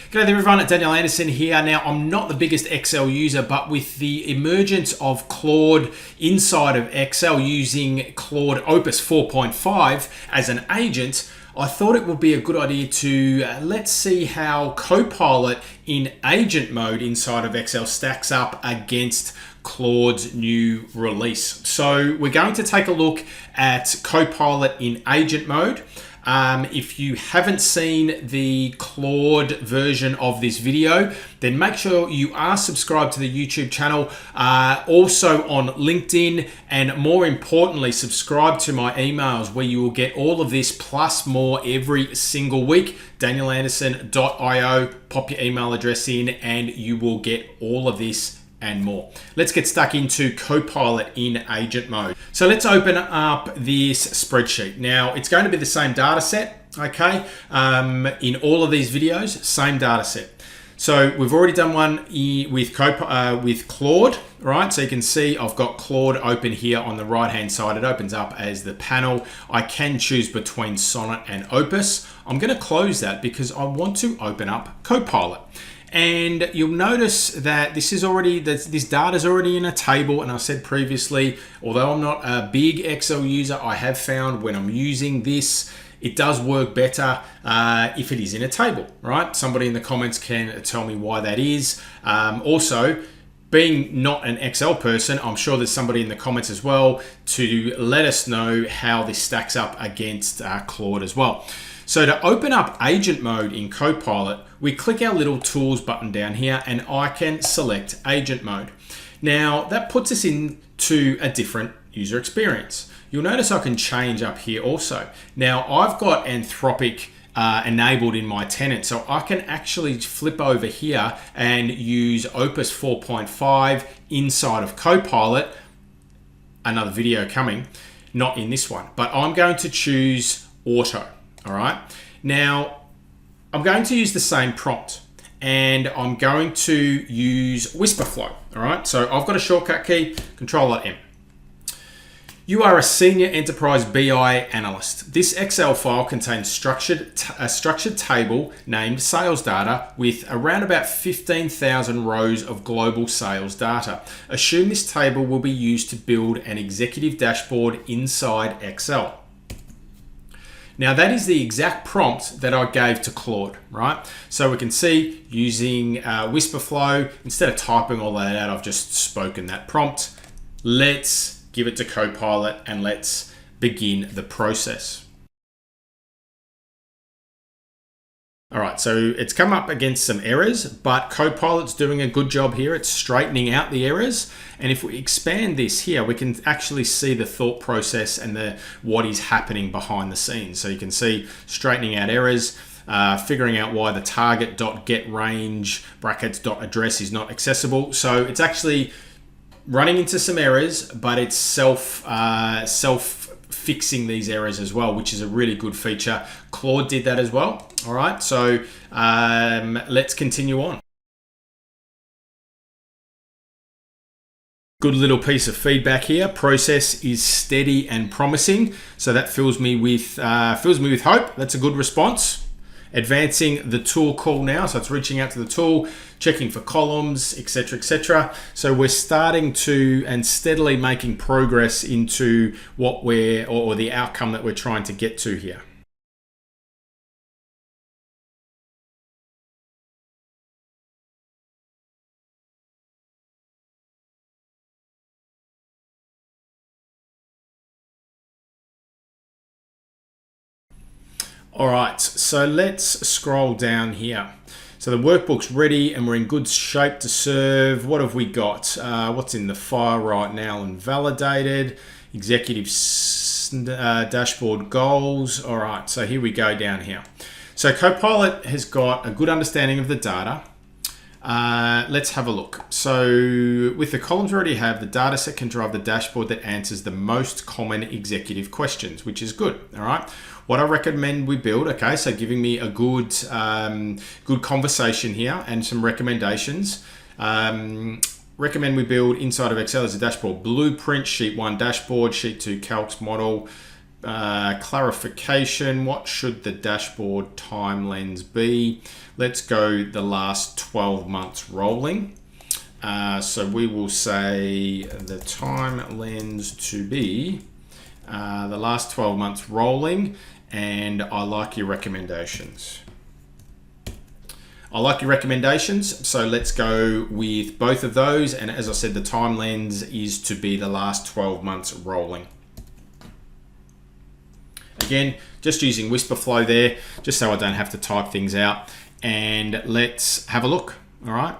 G'day there everyone, it's Daniel Anderson here. Now, I'm not the biggest Excel user, but with the emergence of Claude inside of Excel using Claude Opus 4.5 as an agent, I thought it would be a good idea to let's see how Copilot in agent mode inside of Excel stacks up against Claude's new release. So we're going to take a look at Copilot in agent mode. If you haven't seen the Claude version of this video, then make sure you are subscribed to the YouTube channel, also on LinkedIn, and more importantly, subscribe to my emails where you will get all of this plus more every single week. danielanderson.io, pop your email address in and you will get all of this and more. Let's get stuck into Copilot in agent mode. So let's open up this spreadsheet. Now it's going to be the same data set, okay? In all of these videos, same data set. So we've already done one with Claude, right? So you can see I've got Claude open here on the right-hand side. It opens up as the panel. I can choose between Sonnet and Opus. I'm gonna close that because I want to open up Copilot. And you'll notice that this data is already in a table. And I said previously, although I'm not a big Excel user, I have found when I'm using this, it does work better if it is in a table, right? Somebody in the comments can tell me why that is. Also, being not an Excel person, I'm sure there's somebody in the comments as well to let us know how this stacks up against Claude as well. So to open up agent mode in Copilot, we click our little tools button down here and I can select agent mode. Now that puts us into a different user experience. You'll notice I can change up here also. Now I've got Anthropic enabled in my tenant, so I can actually flip over here and use Opus 4.5 inside of Copilot. Another video coming, not in this one, but I'm going to choose auto. All right, now I'm going to use the same prompt and I'm going to use whisper flow. All right, so I've got a shortcut key, Control-M. You are a senior enterprise BI analyst. This Excel file contains a structured table named sales data with around about 15,000 rows of global sales data. Assume this table will be used to build an executive dashboard inside Excel. Now that is the exact prompt that I gave to Claude, right? So we can see using whisper flow, instead of typing all that out, I've just spoken that prompt. Let's give it to Copilot and let's begin the process. All right, so it's come up against some errors, but Copilot's doing a good job here. It's straightening out the errors. And if we expand this here, we can actually see the thought process and what is happening behind the scenes. So you can see straightening out errors, figuring out why the target.getRange brackets.address is not accessible. So it's actually running into some errors, but it's self-fixing these errors as well, which is a really good feature. Claude did that as well. All right, so let's continue on. Good little piece of feedback here. Process is steady and promising, so that fills me with hope. That's a good response. Advancing the tool call now, so it's reaching out to the tool, checking for columns, etc., etc. So we're starting to and steadily making progress into what or the outcome that we're trying to get to here. All right, so let's scroll down here. So the workbook's ready and we're in good shape to serve. What have we got? What's in the file right now and validated? Executive dashboard goals. All right, so here we go down here. So Copilot has got a good understanding of the data. Let's have a look. So with the columns we already have, the data set can drive the dashboard that answers the most common executive questions, which is good. All right. What I recommend we build, okay, so giving me a good conversation here and some recommendations. Recommend we build inside of Excel as a dashboard blueprint, sheet 1 dashboard, sheet 2 calcs model, clarification. What should the dashboard time lens be? Let's go the last 12 months rolling. So we will say the time lens to be the last 12 months rolling, and I like your recommendations. I like your recommendations, so let's go with both of those. And as I said, the time lens is to be the last 12 months rolling. Again, just using Whisperflow there, just so I don't have to type things out. And let's have a look, all right?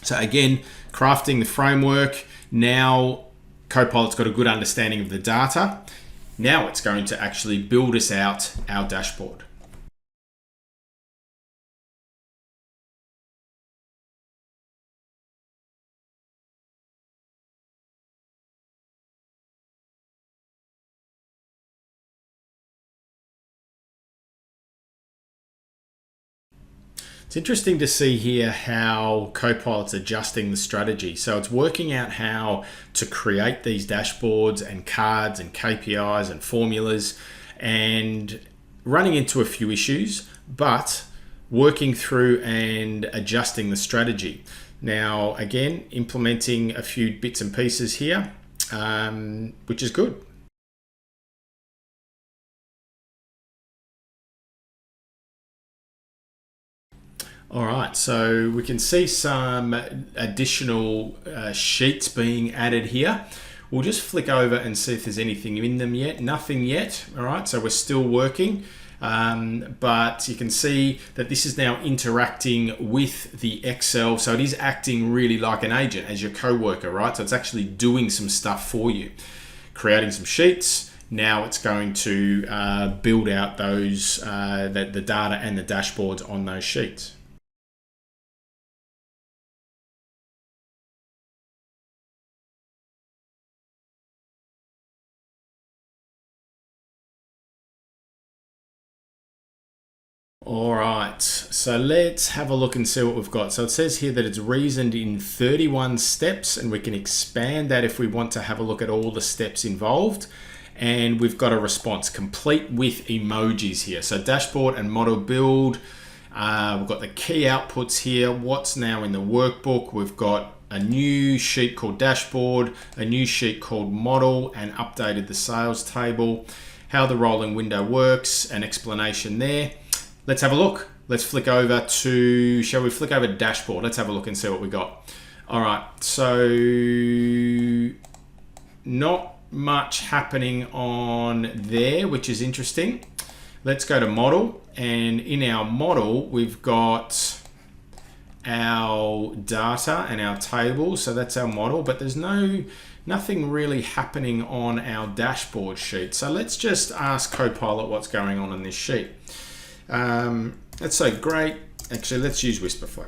So again, crafting the framework. Now Copilot's got a good understanding of the data. Now it's going to actually build us out our dashboard. It's interesting to see here how Copilot's adjusting the strategy. So it's working out how to create these dashboards and cards and KPIs and formulas, and running into a few issues, but working through and adjusting the strategy. Now, again, implementing a few bits and pieces here, which is good. All right, so we can see some additional sheets being added here. We'll just flick over and see if there's anything in them yet. Nothing yet. All right, so we're still working, but you can see that this is now interacting with the Excel. So it is acting really like an agent as your co-worker, right? So it's actually doing some stuff for you, creating some sheets. Now it's going to build out those the data and the dashboards on those sheets. All right, so let's have a look and see what we've got. So it says here that it's reasoned in 31 steps, and we can expand that if we want to have a look at all the steps involved. And we've got a response complete with emojis here. So dashboard and model build. We've got the key outputs here. What's now in the workbook? We've got a new sheet called dashboard, a new sheet called model, and updated the sales table. How the rolling window works, an explanation there. Let's have a look. Let's flick over to, shall we flick over to dashboard? Let's have a look and see what we got. All right, so not much happening on there, which is interesting. Let's go to model, and in our model, we've got our data and our table. So that's our model, but there's nothing really happening on our dashboard sheet. So let's just ask Copilot what's going on this sheet. Let's say great. Actually, let's use Whisperflow.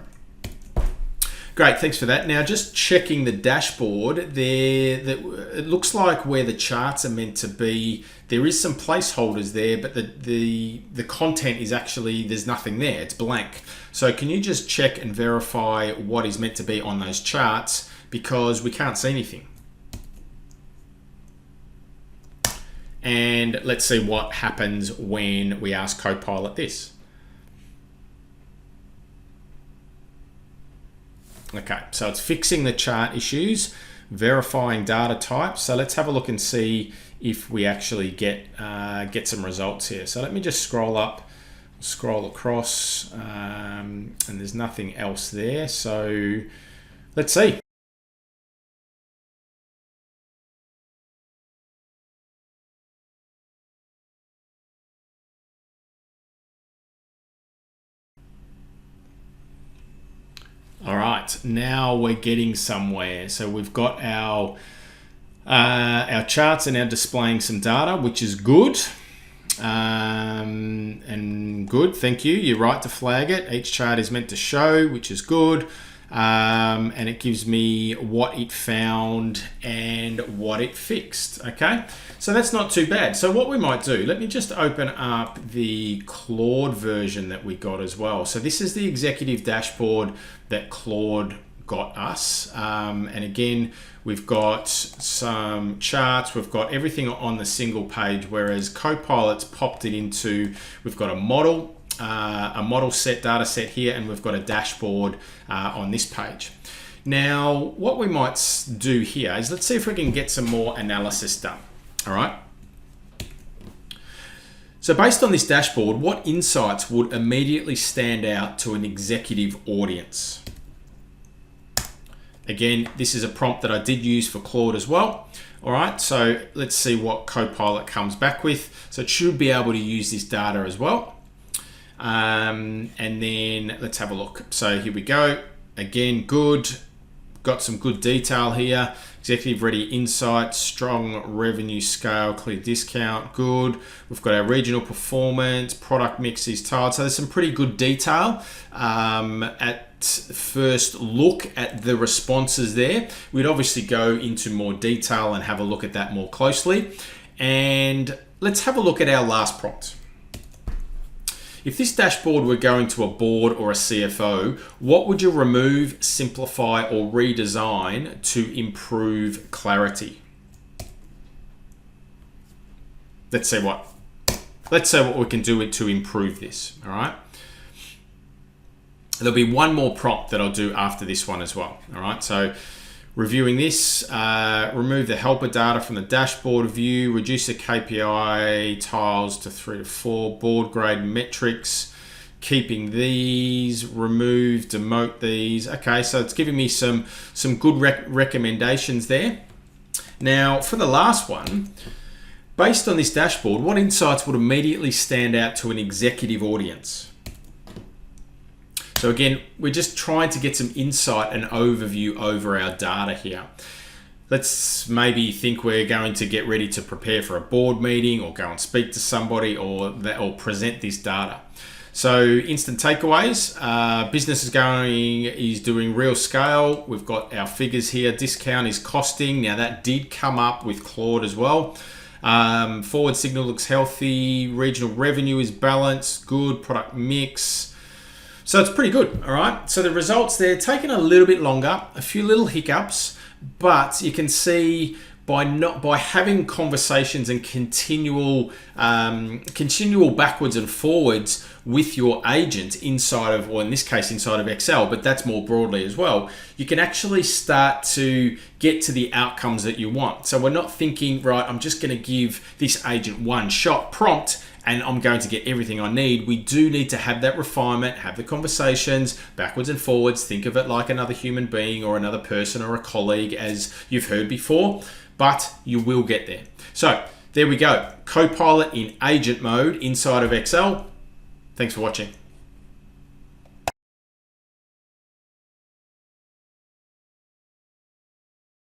Great, thanks for that. Now, just checking the dashboard there, it looks like where the charts are meant to be, there is some placeholders there, but the content is actually, there's nothing there, it's blank. So can you just check and verify what is meant to be on those charts, because we can't see anything. And let's see what happens when we ask Copilot this. Okay, so it's fixing the chart issues, verifying data types. So let's have a look and see if we actually get some results here. So let me just scroll up, scroll across, and there's nothing else there. So let's see. All right, now we're getting somewhere. So we've got our charts are now displaying some data, which is good. And good, thank you. You're right to flag it. Each chart is meant to show, which is good. And it gives me what it found and what it fixed. Okay, so that's not too bad. So what we might do, let me just open up the Claude version that we got as well. So this is the executive dashboard that Claude got us. And again, we've got some charts, we've got everything on the single page, whereas Copilot's popped it into, we've got a model set, data set here, and we've got a dashboard on this page. Now, what we might do here is let's see if we can get some more analysis done. All right. So based on this dashboard, what insights would immediately stand out to an executive audience? Again, this is a prompt that I did use for Claude as well. All right, so let's see what Copilot comes back with. So it should be able to use this data as well. And then let's have a look. So here we go. Again, good. Got some good detail here. Executive ready insights, strong revenue scale, clear discount, good. We've got our regional performance, product mix is tiled. So there's some pretty good detail. At first look at the responses there, we'd obviously go into more detail and have a look at that more closely. And let's have a look at our last prompt. If this dashboard were going to a board or a CFO, what would you remove, simplify, or redesign to improve clarity? Let's see what we can do to improve this, all right? There'll be one more prompt that I'll do after this one as well, all right? So reviewing this, remove the helper data from the dashboard view, reduce the KPI tiles to 3 to 4, board grade metrics, keeping these, remove, demote these. Okay, so it's giving me some good recommendations there. Now, for the last one, based on this dashboard, what insights would immediately stand out to an executive audience? So again, we're just trying to get some insight and overview over our data here. Let's maybe think we're going to get ready to prepare for a board meeting or go and speak to somebody or present this data. So instant takeaways, business is doing real scale. We've got our figures here. Discount is costing. Now that did come up with Claude as well. Forward signal looks healthy. Regional revenue is balanced. Good. Product mix. So it's pretty good, all right? So the results there, taking a little bit longer, a few little hiccups, but you can see by having conversations and continual backwards and forwards with your agent inside of, or in this case, inside of Excel, but that's more broadly as well, you can actually start to get to the outcomes that you want. So we're not thinking, right, I'm just gonna give this agent one shot prompt and I'm going to get everything I need. We do need to have that refinement, have the conversations backwards and forwards, think of it like another human being or another person or a colleague, as you've heard before, but you will get there. So there we go. Copilot in agent mode inside of Excel. Thanks for watching.